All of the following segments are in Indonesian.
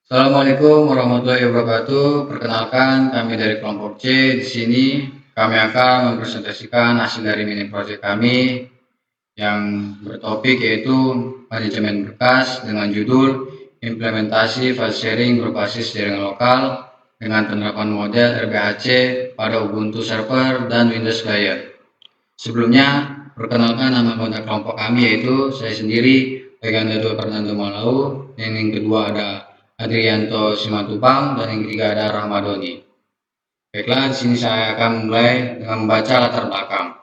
Assalamualaikum warahmatullahi wabarakatuh. Perkenalkan, kami dari kelompok C. Di sini kami akan mempresentasikan hasil dari mini project kami yang bertopik yaitu manajemen berkas dengan judul implementasi file sharing berbasis jaringan lokal dengan penerapan model RBAC pada Ubuntu Server dan Windows Client. Sebelumnya, perkenalkan nama anggota kelompok kami yaitu saya sendiri, Peganda Fernando Malau, dan yang kedua ada Adrianto Simatupang, dan yang ketiga ada Rahmadoni. Baiklah, di sini saya akan mulai dengan membaca latar belakang.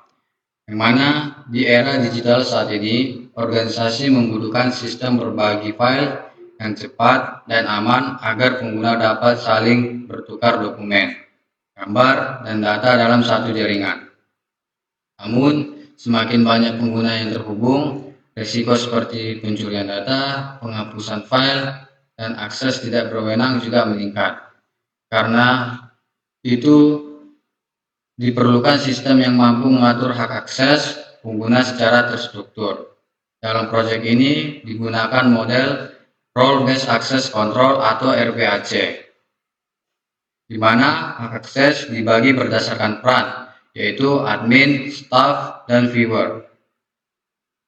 Yang mana di era digital saat ini, organisasi membutuhkan sistem berbagi file yang cepat dan aman agar pengguna dapat saling bertukar dokumen, gambar, dan data dalam satu jaringan. Namun, semakin banyak pengguna yang terhubung, risiko seperti pencurian data, penghapusan file, dan akses tidak berwenang juga meningkat. Karena itu diperlukan sistem yang mampu mengatur hak akses pengguna secara terstruktur. Dalam proyek ini digunakan model Role Based Access Control atau RBAC, di mana hak akses dibagi berdasarkan peran, yaitu admin, staff, dan viewer.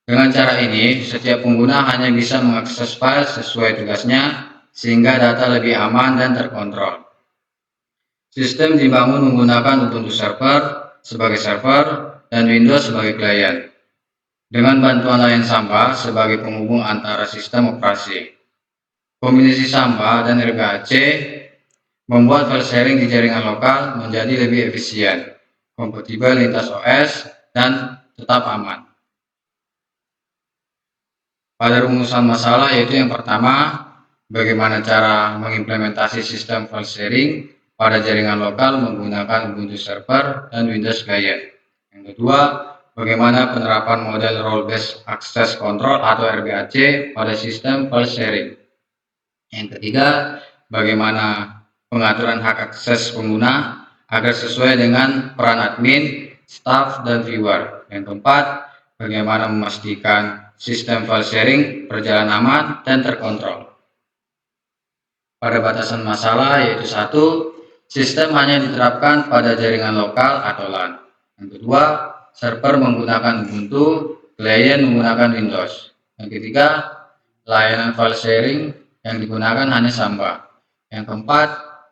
Dengan cara ini, setiap pengguna hanya bisa mengakses file sesuai tugasnya, sehingga data lebih aman dan terkontrol. Sistem dibangun menggunakan Ubuntu Server sebagai server dan Windows sebagai klien, dengan bantuan lain Samba sebagai penghubung antara sistem operasi. Kombinasi Samba dan RBAC membuat file sharing di jaringan lokal menjadi lebih efisien, kompatibel lintas OS, dan tetap aman. Pada rumusan masalah yaitu yang pertama, bagaimana cara mengimplementasi sistem file sharing pada jaringan lokal menggunakan Ubuntu Server dan Windows Client. Yang kedua, bagaimana penerapan model Role Based Access Control atau RBAC pada sistem file sharing. Yang ketiga, bagaimana pengaturan hak akses pengguna agar sesuai dengan peran admin, staff, dan viewer. Yang keempat, bagaimana memastikan sistem file sharing berjalan aman dan terkontrol. Pada batasan masalah yaitu satu, sistem hanya diterapkan pada jaringan lokal atau LAN. Yang kedua, server menggunakan Ubuntu, klien menggunakan Windows. Yang ketiga, layanan file sharing yang digunakan hanya Samba. Yang keempat,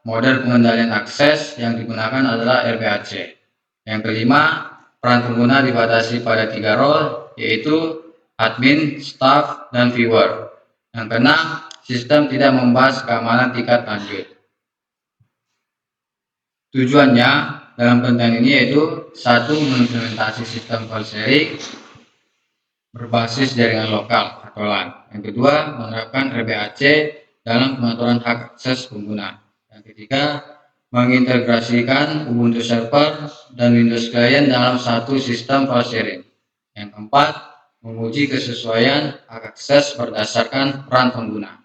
model pengendalian akses yang digunakan adalah RBAC. Yang kelima, peran pengguna dibatasi pada 3 role, yaitu admin, staff, dan viewer. Yang keenam, sistem tidak membahas keamanan tingkat lanjut. Tujuannya dalam konten ini yaitu satu, mengimplementasi sistem file sharing berbasis jaringan lokal atau LAN. Yang kedua, menerapkan RBAC dalam pengaturan hak akses pengguna. Yang ketiga, mengintegrasikan Ubuntu Server dan Windows Client dalam satu sistem file sharing. Yang keempat, menguji kesesuaian hak akses berdasarkan peran pengguna.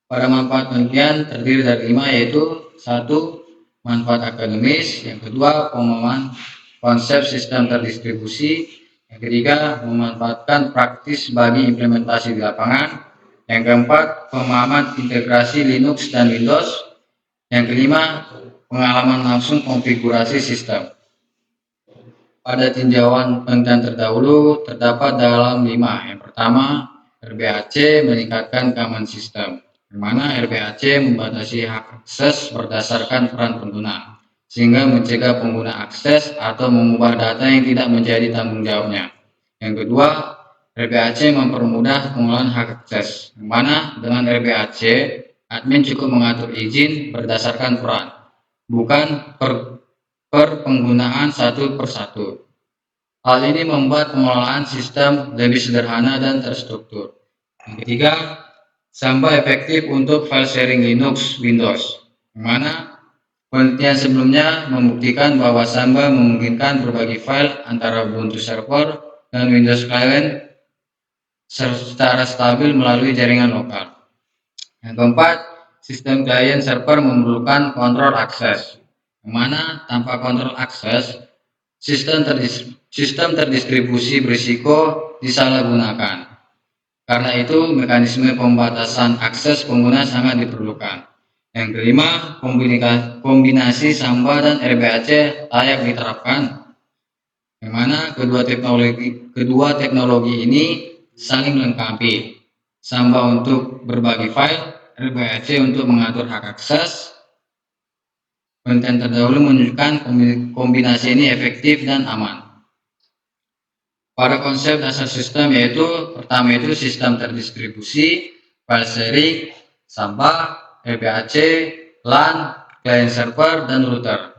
Pada manfaat penelitian terdiri dari 5, yaitu satu, manfaat akademis. Yang kedua, pemahaman konsep sistem terdistribusi. Yang ketiga, memanfaatkan praktis bagi implementasi di lapangan. Yang keempat, pemahaman integrasi Linux dan Windows. Yang kelima, pengalaman langsung konfigurasi sistem. Pada tinjauan penelitian terdahulu terdapat dalam 5. Yang pertama, RBAC meningkatkan keamanan sistem, di mana RBAC membatasi hak akses berdasarkan peran pengguna, sehingga mencegah pengguna akses atau mengubah data yang tidak menjadi tanggung jawabnya. Yang kedua, RBAC mempermudah pengelolaan hak akses, di mana dengan RBAC, admin cukup mengatur izin berdasarkan peran, bukan per penggunaan satu persatu. Hal ini membuat pengelolaan sistem lebih sederhana dan terstruktur. Yang ketiga, Samba efektif untuk file sharing Linux Windows, di mana penelitian sebelumnya membuktikan bahwa Samba memungkinkan berbagi file antara Ubuntu Server dan Windows Client secara stabil melalui jaringan lokal. Yang keempat, sistem klien server memerlukan kontrol akses, di mana tanpa kontrol akses, sistem terdistribusi berisiko disalahgunakan. Karena itu, mekanisme pembatasan akses pengguna sangat diperlukan. Yang kelima, kombinasi Samba dan RBAC layak diterapkan, yang mana kedua teknologi ini saling melengkapi. Samba untuk berbagi file, RBAC untuk mengatur hak akses. Penelitian terdahulu menunjukkan kombinasi ini efektif dan aman. Pada konsep dasar sistem yaitu pertama itu sistem terdistribusi, file sharing, Samba, RBAC, LAN, client server, dan router.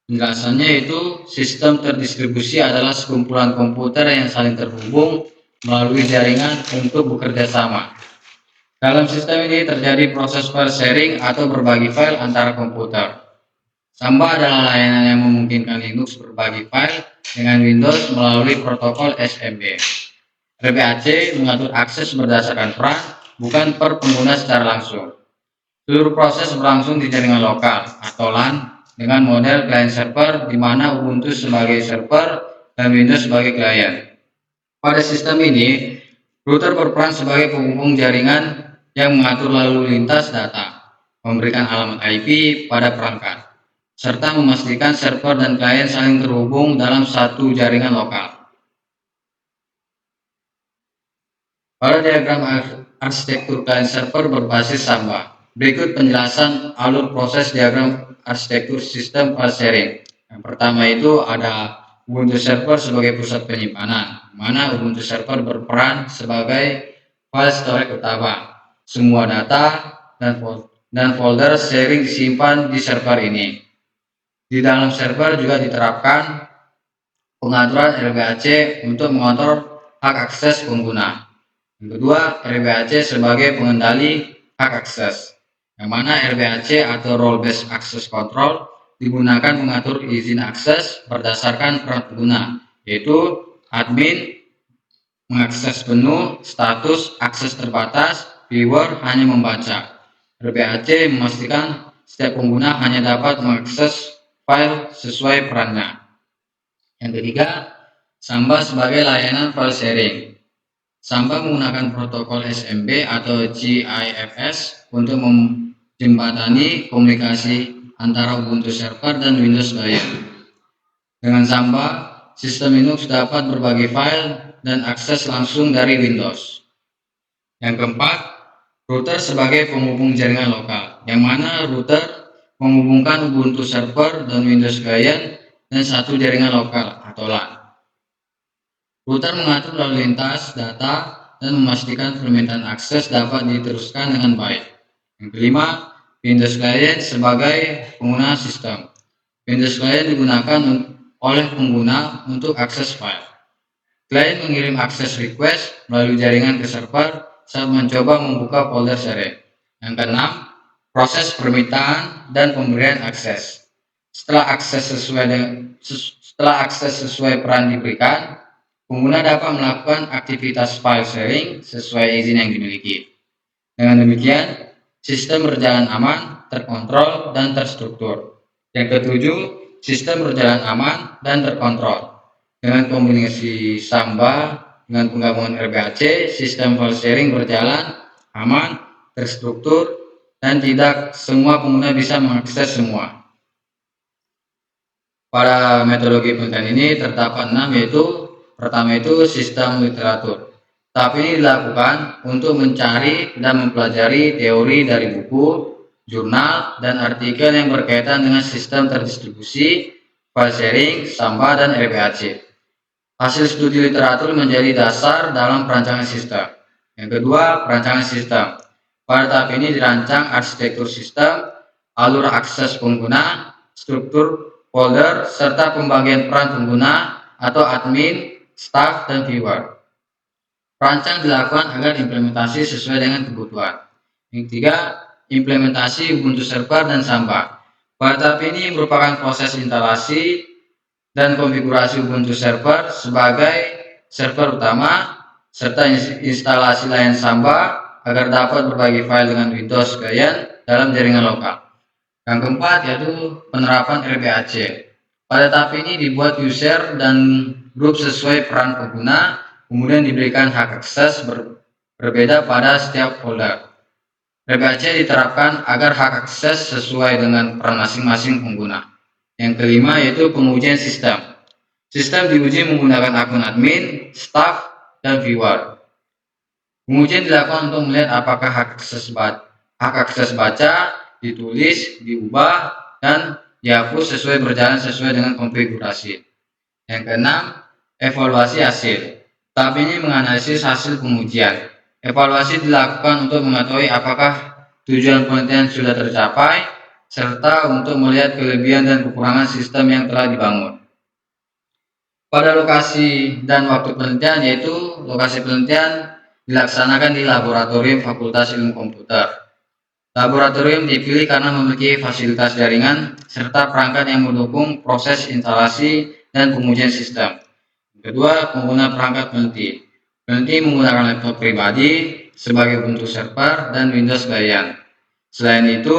Penjelasannya itu sistem terdistribusi adalah sekumpulan komputer yang saling terhubung melalui jaringan untuk bekerja sama. Dalam sistem ini terjadi proses file sharing atau berbagi file antara komputer. Samba adalah layanan yang memungkinkan Linux berbagi file dengan Windows melalui protokol SMB. RBAC mengatur akses berdasarkan peran, bukan per pengguna secara langsung. Seluruh proses berlangsung di jaringan lokal atau LAN dengan model client server di mana Ubuntu sebagai server dan Windows sebagai klien. Pada sistem ini, router berperan sebagai penghubung jaringan yang mengatur lalu lintas data, memberikan alamat IP pada perangkat, serta memastikan server dan klien saling terhubung dalam satu jaringan lokal. Pada diagram arsitektur client server berbasis Samba, berikut penjelasan alur proses diagram arsitektur sistem file sharing. Yang pertama itu ada Ubuntu server sebagai pusat penyimpanan, mana Ubuntu server berperan sebagai file storage utama. Semua data dan folder sharing disimpan di server ini. Di dalam server juga diterapkan pengaturan RBAC untuk mengontrol hak akses pengguna. Yang kedua, RBAC sebagai pengendali hak akses, yang mana RBAC atau Role Based Access Control digunakan mengatur izin akses berdasarkan peran pengguna, yaitu admin mengakses penuh, status akses terbatas, viewer hanya membaca. RBAC memastikan setiap pengguna hanya dapat mengakses file sesuai perannya. Yang ketiga, Samba sebagai layanan file sharing. Samba menggunakan protokol SMB atau GIFS untuk menjembatani komunikasi antara Ubuntu server dan Windows client. Dengan Samba, sistem Linux dapat berbagi file dan akses langsung dari Windows. Yang keempat, router sebagai penghubung jaringan lokal, yang mana router menghubungkan Ubuntu server dan Windows client dan satu jaringan lokal atau LAN. Router mengatur lalu lintas data dan memastikan permintaan akses dapat diteruskan dengan baik. Yang kelima, Windows Client sebagai pengguna sistem. Windows Client digunakan oleh pengguna untuk akses file. Klien mengirim akses request melalui jaringan ke server saat mencoba membuka folder sharing. Yang keenam, proses permintaan dan pemberian akses. Setelah akses sesuai peran diberikan, pengguna dapat melakukan aktivitas file sharing sesuai izin yang dimiliki. Dengan demikian, sistem berjalan aman, terkontrol, dan terstruktur. Yang ketujuh, sistem berjalan aman dan terkontrol. Dengan kombinasi Samba dengan penggabungan RBAC, sistem file sharing berjalan aman, terstruktur, dan tidak semua pengguna bisa mengakses semua. Pada metodologi penelitian ini terdapat 6, yaitu pertama itu sistem literatur. Tahap ini dilakukan untuk mencari dan mempelajari teori dari buku, jurnal, dan artikel yang berkaitan dengan sistem terdistribusi, file sharing, Samba, dan RBAC. Hasil studi literatur menjadi dasar dalam perancangan sistem. Yang kedua, perancangan sistem. Pada tahap ini dirancang arsitektur sistem, alur akses pengguna, struktur folder, serta pembagian peran pengguna atau admin, staff, dan viewer. Perancang dilakukan agar implementasi sesuai dengan kebutuhan. Yang ketiga, implementasi Ubuntu server dan Samba. Pada tahap ini merupakan proses instalasi dan konfigurasi Ubuntu server sebagai server utama, serta instalasi layanan Samba agar dapat berbagi file dengan Windows client dalam jaringan lokal. Yang keempat yaitu penerapan RBAC. Pada tahap ini dibuat user dan grup sesuai peran pengguna, kemudian diberikan hak akses berbeda pada setiap folder. RBAC diterapkan agar hak akses sesuai dengan peran masing-masing pengguna. Yang kelima yaitu pengujian sistem. Sistem diuji menggunakan akun admin, staff, dan viewer. Pengujian dilakukan untuk melihat apakah hak akses baca, ditulis, diubah, dan dihapus berjalan sesuai dengan konfigurasi. Yang keenam, evaluasi hasil. Tahap ini menganalisis hasil pengujian. Evaluasi dilakukan untuk mengetahui apakah tujuan penelitian sudah tercapai, serta untuk melihat kelebihan dan kekurangan sistem yang telah dibangun. Pada lokasi dan waktu penelitian, yaitu lokasi penelitian dilaksanakan di laboratorium Fakultas Ilmu Komputer. Laboratorium dipilih karena memiliki fasilitas jaringan serta perangkat yang mendukung proses instalasi dan pengujian sistem. Kedua, pengguna perangkat peneliti. Peneliti menggunakan laptop pribadi sebagai bentuk server dan Windows client. Selain itu,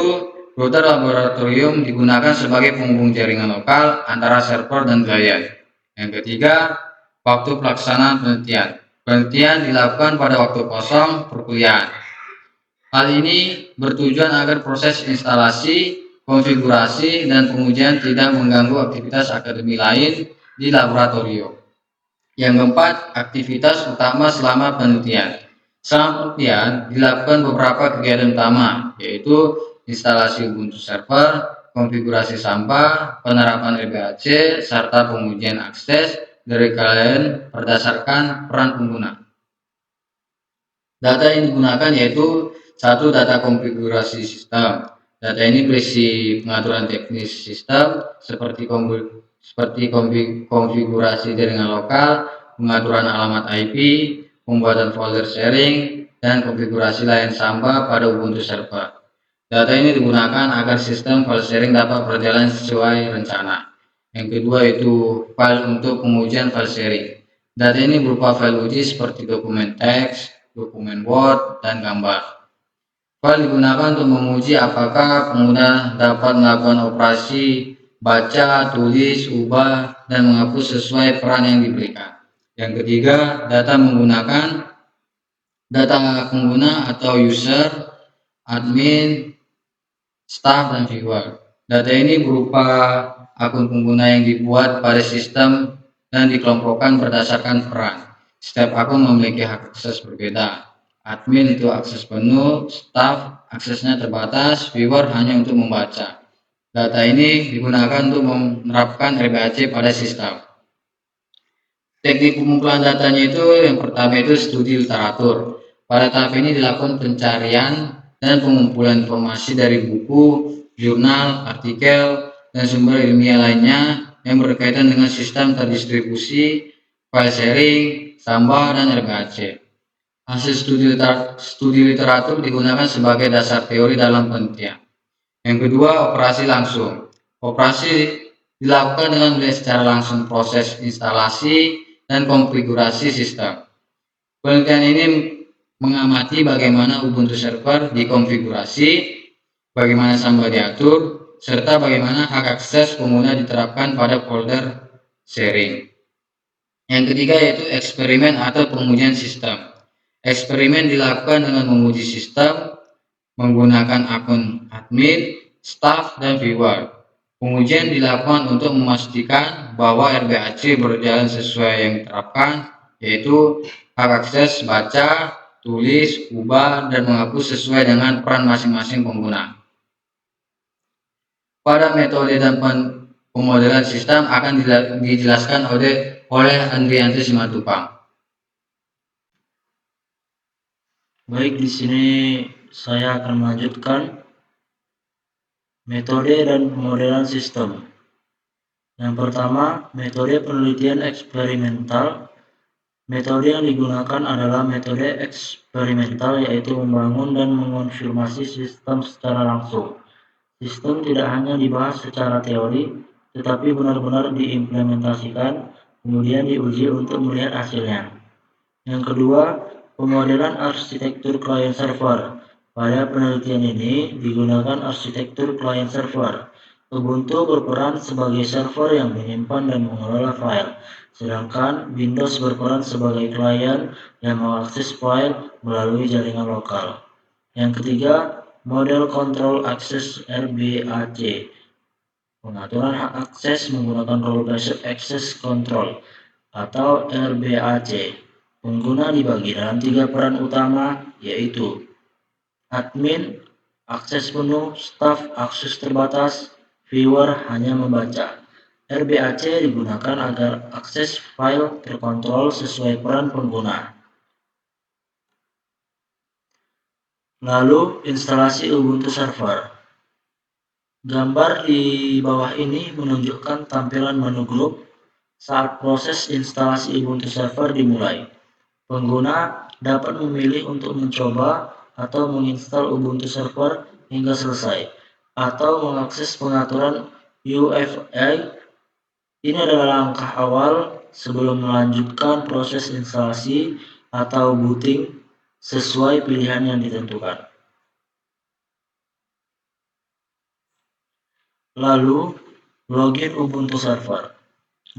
router laboratorium digunakan sebagai penghubung jaringan lokal antara server dan client. Yang ketiga, waktu pelaksanaan penelitian. Penelitian dilakukan pada waktu kosong perkuliahan. Hal ini bertujuan agar proses instalasi, konfigurasi, dan pengujian tidak mengganggu aktivitas akademi lain di laboratorium. Yang keempat, aktivitas utama selama penelitian. Selama penelitian dilakukan beberapa kegiatan utama, yaitu instalasi Ubuntu server, konfigurasi sampah, penerapan RBAC, serta pengujian akses dari klien berdasarkan peran pengguna. Data yang digunakan yaitu satu, data konfigurasi sistem. Data ini berisi pengaturan teknis sistem seperti konfigurasi jaringan lokal, pengaturan alamat IP, pembuatan folder sharing, dan konfigurasi layan sampah pada Ubuntu server. Data ini digunakan agar sistem file sharing dapat berjalan sesuai rencana. Yang kedua itu file untuk pengujian file sharing. Data ini berupa file uji seperti dokumen teks, dokumen Word, dan gambar. File digunakan untuk menguji apakah pengguna dapat melakukan operasi baca, tulis, ubah, dan menghapus sesuai peran yang diberikan. Yang ketiga, data menggunakan data pengguna atau user, admin, staff, dan viewer. Data ini berupa akun pengguna yang dibuat pada sistem dan dikelompokkan berdasarkan peran. Setiap akun memiliki hak akses berbeda. Admin itu akses penuh, staff aksesnya terbatas, viewer hanya untuk membaca. Data ini digunakan untuk menerapkan RBAC pada sistem. Teknik pengumpulan datanya itu yang pertama itu studi literatur. Pada tahap ini dilakukan pencarian dan pengumpulan informasi dari buku, jurnal, artikel, dan sumber ilmiah lainnya yang berkaitan dengan sistem terdistribusi, file sharing, sampah, dan RBAC. Hasil studi literatur digunakan sebagai dasar teori dalam penelitian. Yang kedua, operasi langsung. Operasi dilakukan dengan melihat secara langsung proses instalasi dan konfigurasi sistem. Penelitian ini mengamati bagaimana Ubuntu server dikonfigurasi, bagaimana sampah diatur, serta bagaimana hak akses pengguna diterapkan pada folder sharing. Yang ketiga yaitu eksperimen atau pengujian sistem. Eksperimen dilakukan dengan menguji sistem menggunakan akun admin, staff, dan viewer. Pengujian dilakukan untuk memastikan bahwa RBAC berjalan sesuai yang diterapkan, yaitu hak akses baca, tulis, ubah, dan menghapus sesuai dengan peran masing-masing pengguna. Pada metode dan pemodelan sistem akan dijelaskan oleh Andrianti Simatupang. Baik, di sini saya akan melanjutkan metode dan pemodelan sistem. Yang pertama, metode penelitian eksperimental. Metode yang digunakan adalah metode eksperimental, yaitu membangun dan mengonfirmasi sistem secara langsung. Sistem tidak hanya dibahas secara teori, tetapi benar-benar diimplementasikan, kemudian diuji untuk melihat hasilnya. Yang kedua, pemodelan arsitektur client server. Pada penelitian ini digunakan arsitektur client server. Ubuntu berperan sebagai server yang menyimpan dan mengelola file, sedangkan Windows berperan sebagai klien yang mengakses file melalui jaringan lokal. Yang ketiga, model Control Access RBAC. Pengaturan hak akses menggunakan Role Based Access Control atau RBAC. Pengguna dibagi dalam 3 peran utama, yaitu admin, akses penuh, staf, akses terbatas, viewer hanya membaca. RBAC digunakan agar akses file terkontrol sesuai peran pengguna. Lalu, instalasi Ubuntu Server. Gambar di bawah ini menunjukkan tampilan menu grup saat proses instalasi Ubuntu Server dimulai. Pengguna dapat memilih untuk mencoba atau menginstal Ubuntu Server hingga selesai, atau mengakses pengaturan UEFI. Ini adalah langkah awal sebelum melanjutkan proses instalasi atau booting sesuai pilihan yang ditentukan. Lalu, login Ubuntu Server.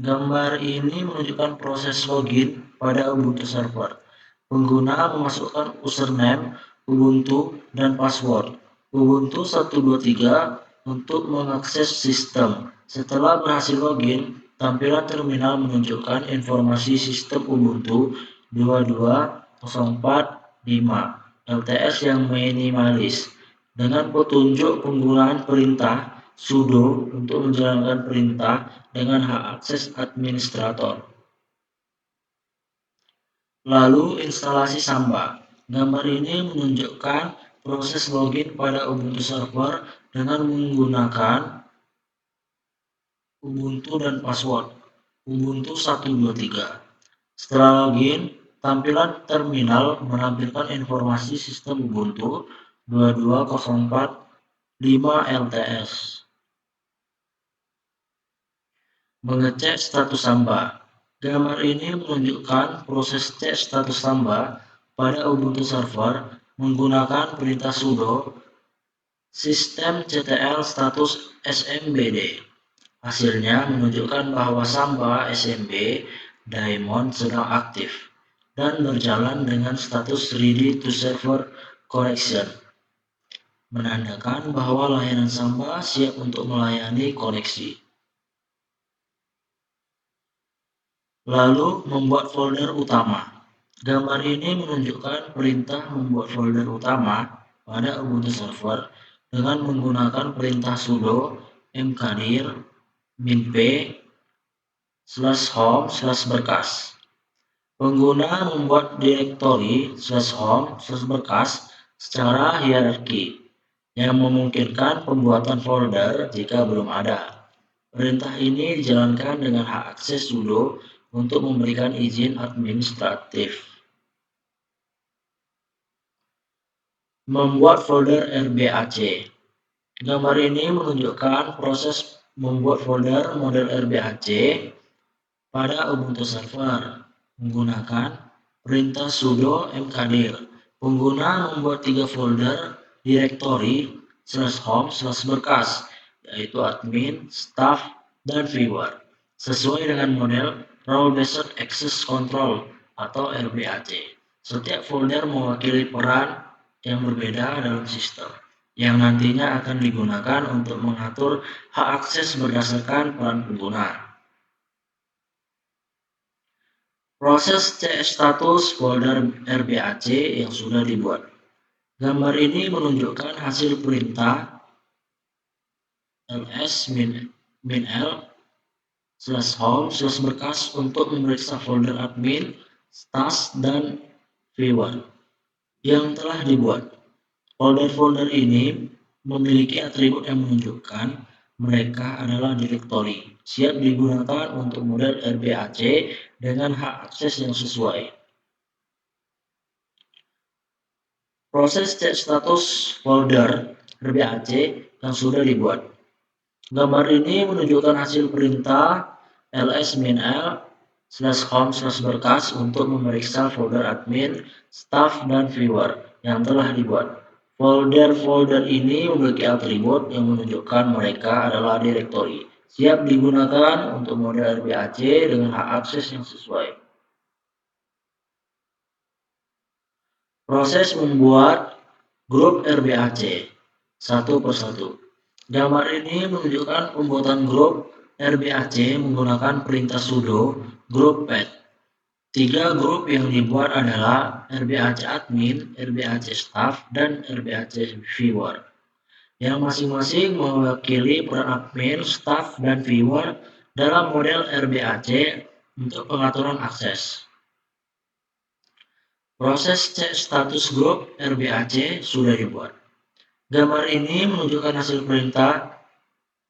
Gambar ini menunjukkan proses login pada Ubuntu Server. Pengguna memasukkan username Ubuntu dan password Ubuntu 123 untuk mengakses sistem. Setelah berhasil login, tampilan terminal menunjukkan informasi sistem Ubuntu 22.04.5 LTS yang minimalis dengan petunjuk penggunaan perintah sudo untuk menjalankan perintah dengan hak akses administrator. Lalu instalasi Samba. Gambar ini menunjukkan proses login pada Ubuntu Server dengan menggunakan Ubuntu dan password Ubuntu 123. Setelah login, tampilan terminal menampilkan informasi sistem Ubuntu 22.04.5 LTS. Mengecek status Samba. Gambar ini menunjukkan proses cek status Samba pada Ubuntu Server menggunakan perintah sudo systemctl status smbd. Hasilnya menunjukkan bahwa Samba SMB daemon sedang aktif dan berjalan dengan status ready to server connection, menandakan bahwa layanan Samba siap untuk melayani koneksi. Lalu, membuat folder utama. Gambar ini menunjukkan perintah membuat folder utama pada Ubuntu Server dengan menggunakan perintah sudo mkdir -p /home/berkas. Pengguna membuat direktori /home/berkas secara hierarki yang memungkinkan pembuatan folder jika belum ada. Perintah ini dijalankan dengan hak akses sudo untuk memberikan izin administratif. Membuat folder RBAC. Gambar ini menunjukkan proses membuat folder model RBAC pada Ubuntu Server menggunakan perintah sudo mkdir. Pengguna membuat 3 folder direktori /home/berkas, yaitu admin, staff, dan viewer, sesuai dengan model Role Based Access Control atau RBAC. Setiap folder mewakili peran yang berbeda dalam sistem, yang nantinya akan digunakan untuk mengatur hak akses berdasarkan peran pengguna. Proses cek status folder RBAC yang sudah dibuat. Gambar ini menunjukkan hasil perintah ls-l /home/berkas untuk memeriksa folder admin, staff, dan viewer yang telah dibuat. Folder-folder ini memiliki atribut yang menunjukkan mereka adalah direktori, siap digunakan untuk model RBAC dengan hak akses yang sesuai. Proses cek status folder RBAC yang sudah dibuat. Gambar ini menunjukkan hasil perintah ls-l /home/berkas untuk memeriksa folder admin, staff, dan viewer yang telah dibuat. Folder-folder ini memiliki atribut yang menunjukkan mereka adalah direktori, siap digunakan untuk model RBAC dengan hak akses yang sesuai. Proses membuat grup RBAC satu persatu. Gambar ini menunjukkan pembuatan grup RBAC menggunakan perintah sudo group path. 3 grup yang dibuat adalah RBAC admin, RBAC staff, dan RBAC viewer, yang masing-masing mewakili peran admin, staff, dan viewer dalam model RBAC untuk pengaturan akses. Proses cek status grup RBAC sudah dibuat. Gambar ini menunjukkan hasil perintah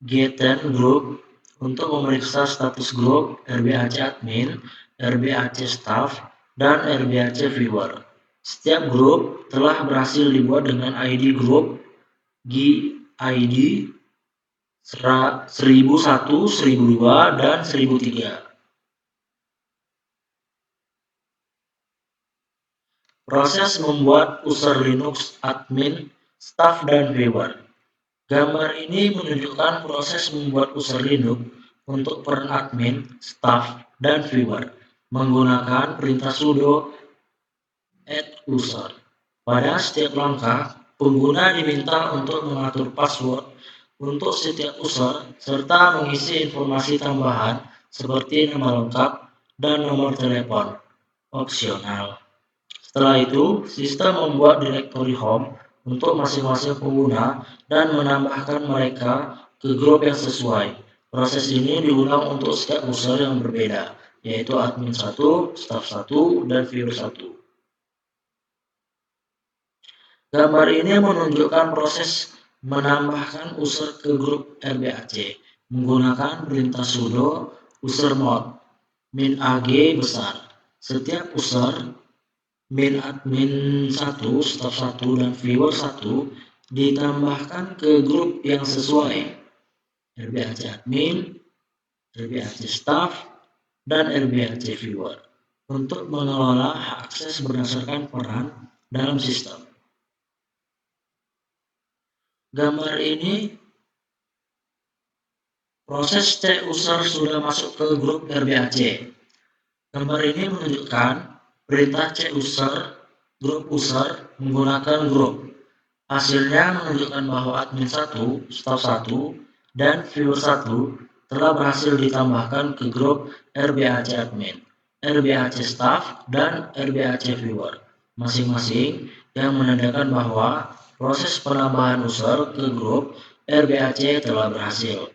get:en group untuk memeriksa status grup RBAC admin, RBAC staff, dan RBAC viewer. Setiap grup telah berhasil dibuat dengan ID grup GID 1001, 1002, dan 1003. Proses membuat user Linux admin, staff, dan viewer. Gambar ini menunjukkan proses membuat user Linux untuk peran admin, staff, dan viewer menggunakan perintah sudo /user. Pada setiap langkah, pengguna diminta untuk mengatur password untuk setiap user serta mengisi informasi tambahan seperti nama lengkap dan nomor telepon opsional. Setelah itu, sistem membuat direktori home untuk masing-masing pengguna dan menambahkan mereka ke grup yang sesuai. Proses ini diulang untuk setiap user yang berbeda, yaitu admin 1, staff 1, dan viewer 1. Gambar ini menunjukkan proses menambahkan user ke grup RBAC menggunakan perintah sudo usermod -ag besar. Setiap user min admin 1, staff 1, dan viewer 1 ditambahkan ke grup yang sesuai, RBAC admin, RBAC staff, dan RBAC viewer, untuk mengelola hak akses berdasarkan peran dalam sistem. Gambar ini proses cek user sudah masuk ke grup RBAC. Gambar ini menunjukkan perintah cek user, grup user menggunakan grup. Hasilnya menunjukkan bahwa admin 1, staff 1, dan viewer 1 telah berhasil ditambahkan ke grup RBAC admin, RBAC staff, dan RBAC viewer masing-masing, yang menandakan bahwa proses penambahan user ke grup RBAC telah berhasil.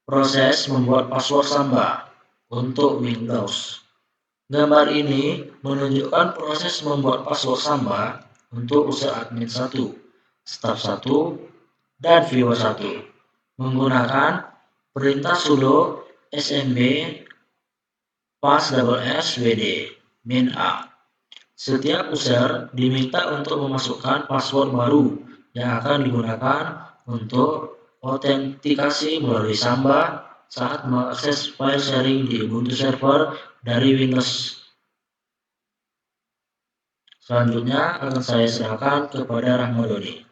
Proses membuat password Samba untuk Windows. Gambar ini menunjukkan proses membuat password Samba untuk user admin 1, staff 1, dan viewer 1 menggunakan perintah sudo smb passwd -a. Setiap user diminta untuk memasukkan password baru yang akan digunakan untuk autentikasi melalui Samba saat mengakses file sharing di Ubuntu server dari Windows. Selanjutnya akan saya serahkan kepada Rahmadoni.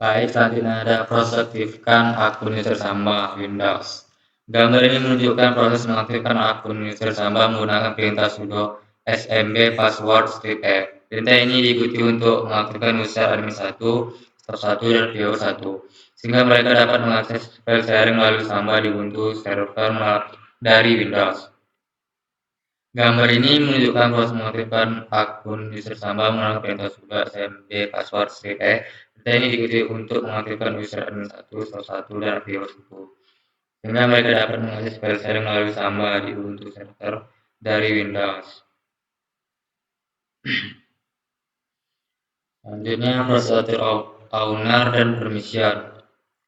Baik, selanjutnya ada proses aktifkan akun user Samba Windows. Gambar ini menunjukkan proses mengaktifkan akun user Samba menggunakan perintah sudo smb password -f. Perintah ini diikuti untuk mengaktifkan user admin 1, staff 1, dan viewer 1, sehingga mereka dapat mengakses file sharing melalui Samba di Ubuntu server dari Windows. Gambar ini menunjukkan proses mengaktifkan akun user Samba menggunakan perintah sudo smb password -f. Perintah ini diikuti untuk mengaktifkan user admin 1, staff 1, dan viewer 1, sehingga mereka dapat mengakses file sharing melalui Samba di Ubuntu server dari Windows. Selanjutnya proses atur owner dan permission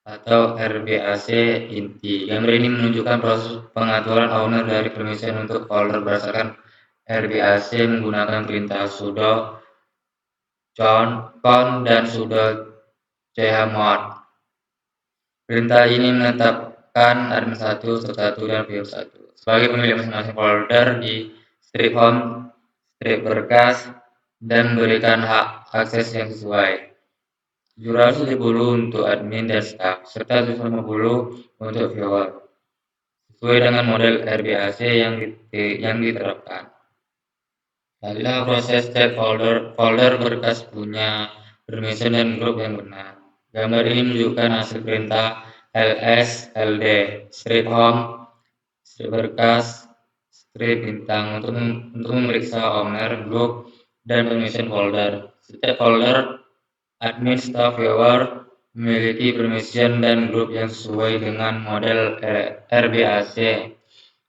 atau RBAC inti. Gambar ini menunjukkan proses pengaturan owner dari permission untuk folder berdasarkan RBAC menggunakan perintah sudo con dan sudo chmod. Perintah ini menetapkan admin 1, staff 1, dan viewer 1 sebagai pemilik masing-masing folder di strip home, strip berkas, dan memberikan hak akses yang sesuai. 770 untuk admin dan staff, serta 750 untuk viewer, sesuai dengan model RBAC yang diterapkan. Selanjutnya proses cek folder berkas punya permission dan grup yang benar. Gambar ini menunjukkan hasil perintah ls, ld, strip home, strip berkas, strip bintang untuk memeriksa owner, grup, dan permission folder. Setiap folder, admin, staff, viewer memiliki permission dan grup yang sesuai dengan model RBAC.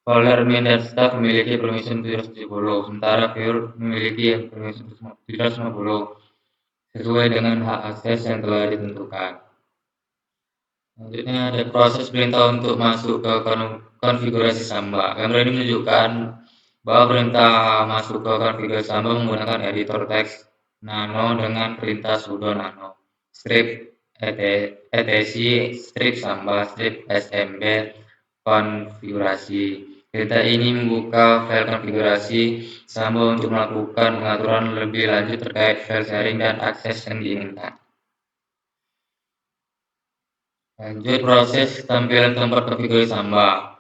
Folder admin dan staff memiliki permission 770, sementara viewer memiliki permission 750, sesuai dengan hak akses yang telah ditentukan. Selanjutnya ada proses perintah untuk masuk ke konfigurasi Samba. Gambar ini menunjukkan bahwa perintah masuk ke konfigurasi Samba menggunakan editor teks nano dengan perintah sudo nano strip etc strip Samba strip smb konfigurasi. Perintah ini membuka file konfigurasi Samba untuk melakukan pengaturan lebih lanjut terkait file sharing dan akses yang diinginkan. Lanjut proses tampilan tempat konfigurasi Samba.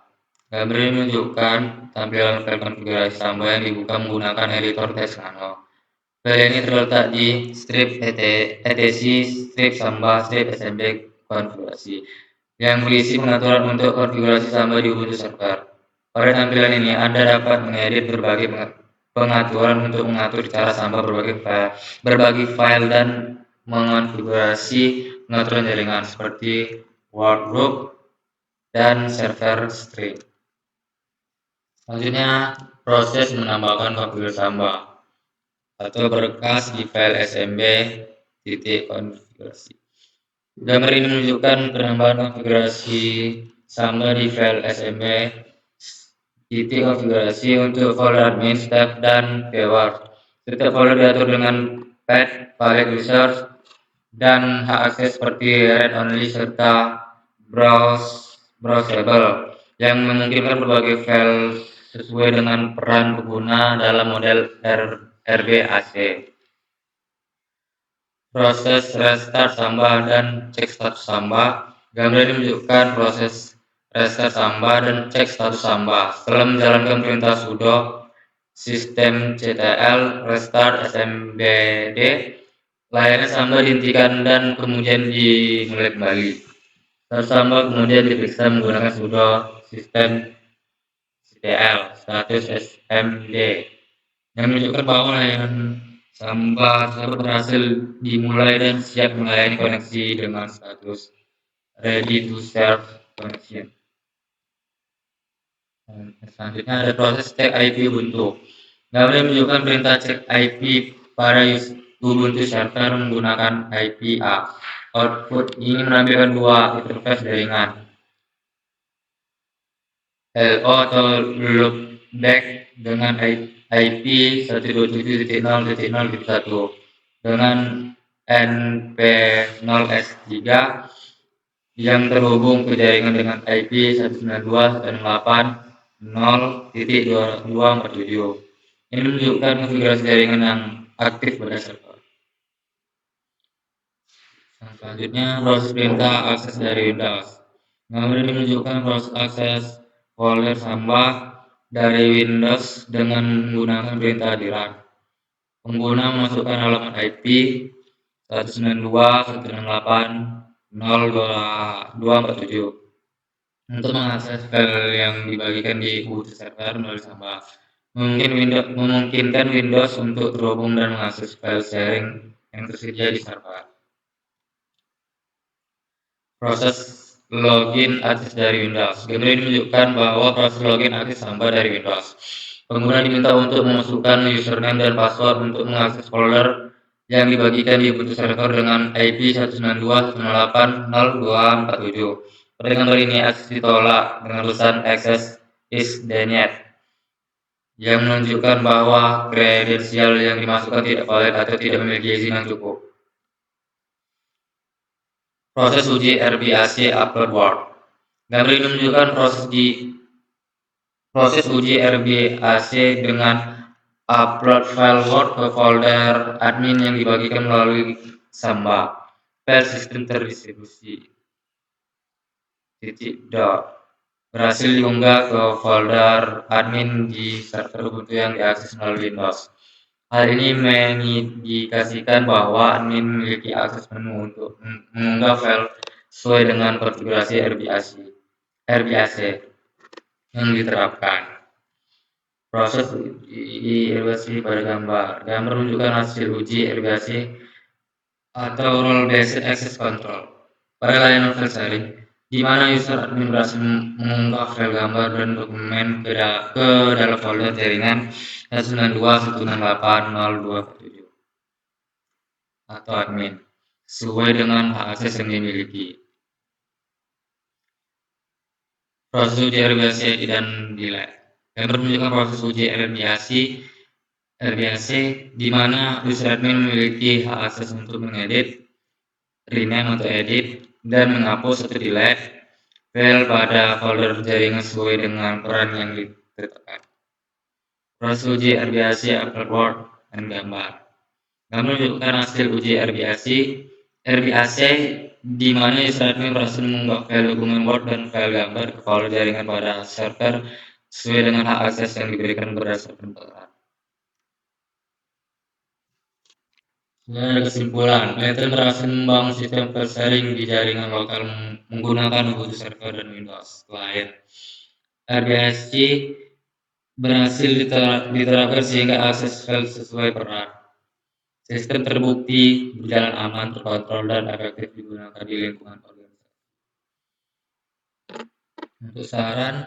Gambar ini menunjukkan tampilan file konfigurasi Samba yang dibuka menggunakan editor teks nano. File ini terletak di strip etc strip Samba strip smb konfigurasi yang berisi pengaturan untuk konfigurasi Samba di Ubuntu server. Pada tampilan ini Anda dapat mengedit berbagai pengaturan untuk mengatur cara Samba berbagi file dan mengonfigurasi pengaturan jaringan seperti workgroup dan server string. Selanjutnya proses menambahkan konfigurasi Samba atau berkas di file smb konfigurasi. Gambar ini menunjukkan penambahan konfigurasi Samba di file smb konfigurasi untuk folder admin, staff, dan viewer. Setiap folder diatur dengan path, palette user, dan hak akses seperti read only serta browsable yang memungkinkan berbagai file sesuai dengan peran pengguna dalam model RBAC. Proses restart Samba dan cek status Samba. Gambar ini menunjukkan proses restart Samba dan cek status Samba. Setelah menjalankan perintah sudo systemctl restart smbd, layanan Samba dihentikan dan kemudian dimulai kembali. Status Samba kemudian diperiksa menggunakan sudo systemctl status smd yang menunjukkan bahwa layanan Samba tersebut berhasil dimulai dan siap melayani koneksi dengan status ready to serve connection. Selanjutnya ada proses cek IP Ubuntu. Gambar ini menunjukkan perintah cek IP pada Ubuntu server menggunakan IP A. Output ini menampilkan dua interface jaringan, LO atau loopback dengan IP 127.0.0.1 dengan NP0S3 yang terhubung ke jaringan dengan IP 192.168.0.247. Ini menunjukkan konfigurasi jaringan yang aktif pada server. Selanjutnya proses perintah akses dari Windows. Gambar ini menunjukkan proses akses folder Samba dari Windows dengan menggunakan perintah direct. Pengguna memasukkan halaman IP 192.168.0.247 untuk mengakses file yang dibagikan di Ubuntu server melalui Samba. Memungkinkan Windows untuk terhubung dan mengakses file sharing yang tersedia di server. Proses login akses dari Windows. Gambar ini menunjukkan bahwa proses login akses Samba dari Windows. Pengguna diminta untuk memasukkan username dan password untuk mengakses folder yang dibagikan di Ubuntu server dengan IP 192.168.0.247. Pada gambar ini akses ditolak dengan tulisan access is denied yang menunjukkan bahwa kredensial yang dimasukkan tidak valid atau tidak memiliki izin yang cukup. Proses uji RBAC upload Word. Gambar ini menunjukkan proses uji RBAC dengan upload file Word ke folder admin yang dibagikan melalui Samba. file sistem terdistribusi. Berhasil diunggah ke folder admin di server Ubuntu yang diakses melalui Windows. Hal ini mengindikasikan bahwa admin memiliki akses penuh untuk mengunggah file sesuai dengan konfigurasi RBAC yang diterapkan. Proses uji RBAC pada gambar. Gambar menunjukkan hasil uji RBAC atau Role Based Access Control pada layanan file sharing, di mana user admin berhasil mengunggah file gambar dan dokumen ke dalam folder jaringan 192.168.0.247 atau admin sesuai dengan hak akses yang dimiliki. Proses uji RBAC dan delay. Gambar menunjukkan proses uji RBAC di mana user admin memiliki hak akses untuk mengedit, rename atau edit, dan menghapus atau delete file pada folder jaringan sesuai dengan peran yang ditetapkan. Proses uji RBAC Apple Word dan gambar. Gambar menunjukkan hasil uji RBAC di mana user admin berhasil mengunggah file dokumen Word dan file gambar ke folder jaringan pada server sesuai dengan hak akses yang diberikan berdasarkan peran. Ada kesimpulan, Python berhasil membangun sistem file sharing di jaringan lokal menggunakan Ubuntu server dan Windows Client. RBAC berhasil diterapkan sehingga akses file sesuai peran. Sistem terbukti berjalan aman, terkontrol, dan efektif digunakan di lingkungan organisasi. Untuk saran,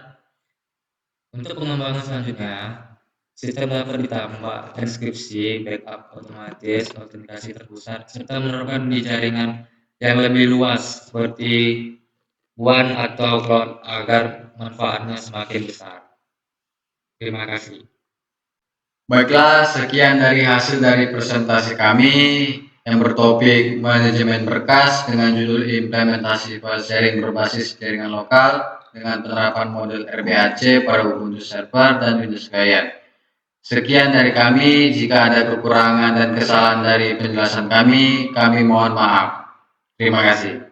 untuk pengembangan selanjutnya, sistem dapat ditambah enkripsi, backup otomatis, autentikasi terpusat, serta menerapkan di jaringan yang lebih luas seperti WAN atau cloud agar manfaatnya semakin besar. Terima kasih. Baiklah, sekian dari hasil dari presentasi kami yang bertopik manajemen berkas dengan judul implementasi file sharing berbasis jaringan lokal dengan penerapan model RBAC pada Ubuntu server dan Windows Client. Sekian dari kami, jika ada kekurangan dan kesalahan dari penjelasan kami mohon maaf. Terima kasih.